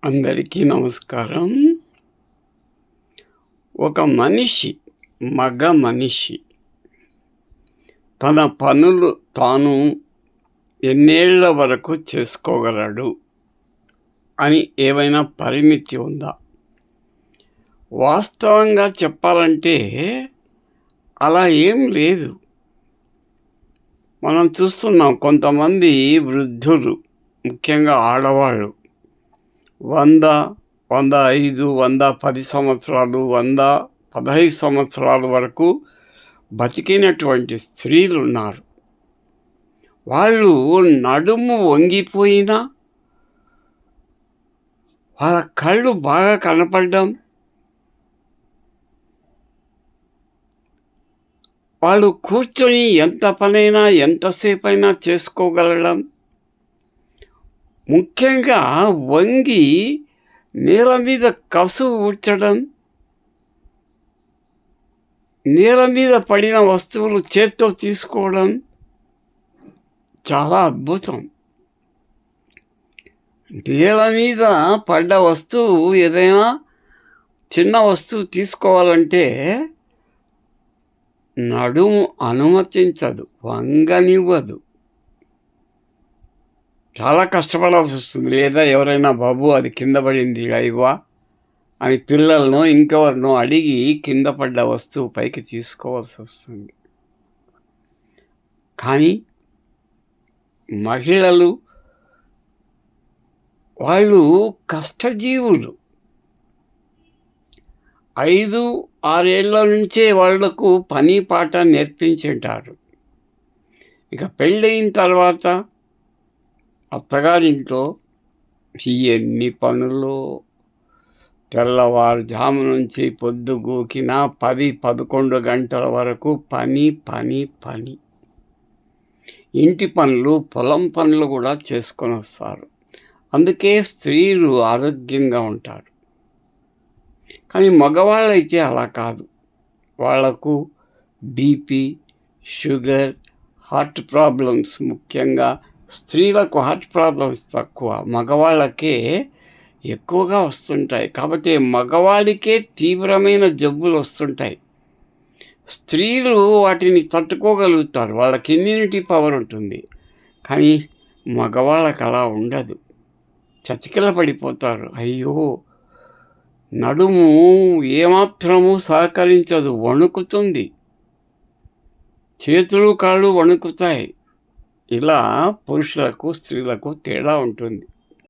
అందరికీ నమస్కారం. ఒక మగ మనిషి తన పనులు తాను ఎన్నేళ్ల వరకు చేసుకోగలడు అని ఏమైనా పరిమితి ఉందా? వాస్తవంగా చెప్పాలంటే అలా ఏం లేదు. మనం చూస్తున్నాం, కొంతమంది వృద్ధులు, ముఖ్యంగా ఆడవాళ్ళు 100, 105, 110 సంవత్సరాలు, 115 సంవత్సరాల వరకు బతికినటువంటి స్త్రీలు ఉన్నారు. వాళ్ళు నడుము వంగిపోయినా, వాళ్ళ కళ్ళు బాగా కనపడడం, వాళ్ళు కూర్చొని ఎంత పనైనా ఎంతసేపైనా చేసుకోగలడం, ముఖ్యంగా వంగి నేల మీద కసువు ఊడ్చడం, నేల మీద పడిన వస్తువులు చేత్తో తీసుకోవడం చాలా అద్భుతం. నేల మీద పడ్డ వస్తువు, ఏదైనా చిన్న వస్తువు తీసుకోవాలంటే నడుము అనుమతించదు, వంగనివ్వదు. చాలా కష్టపడాల్సి వస్తుంది. లేదా ఎవరైనా బాబు అది కింద పడింది ఇవ్వా అని పిల్లలను ఇంకెవరినో అడిగి కింద పడ్డ వస్తువు పైకి తీసుకోవాల్సి వస్తుంది. కానీ మహిళలు, వాళ్ళు కష్టజీవులు. 5-6 ఏళ్ల నుంచే వాళ్లకు పని పాట నేర్పించుంటారు. ఇక పెళ్ళయిన తర్వాత అత్తగారింట్లో ఎన్ని పనులు! తెల్లవారుజాము నుంచి పొద్దుగూకిన 10-11 గంటల వరకు పని పని పని. ఇంటి పనులు, పొలం పనులు కూడా చేసుకొని వస్తారు. అందుకే స్త్రీలు ఆరోగ్యంగా ఉంటారు. కానీ మగవాళ్ళైతే అలా కాదు. వాళ్లకు బీపీ, షుగర్, హార్ట్ ప్రాబ్లమ్స్, ముఖ్యంగా స్త్రీలకు హార్ట్ ప్రాబ్లమ్స్ తక్కువ, మగవాళ్ళకే ఎక్కువగా వస్తుంటాయి. కాబట్టి మగవాడికే తీవ్రమైన జబ్బులు వస్తుంటాయి. స్త్రీలు వాటిని తట్టుకోగలుగుతారు, వాళ్ళకి ఇమ్యూనిటీ పవర్ ఉంటుంది. కానీ మగవాళ్ళకి అలా ఉండదు, చతికిల పడిపోతారు. అయ్యో, నడుము ఏమాత్రము సహకరించదు, వణుకుతుంది, చేతులు కాళ్ళు వణుకుతాయి. ఇలా పురుషులకు స్త్రీలకు తేడా ఉంటుంది.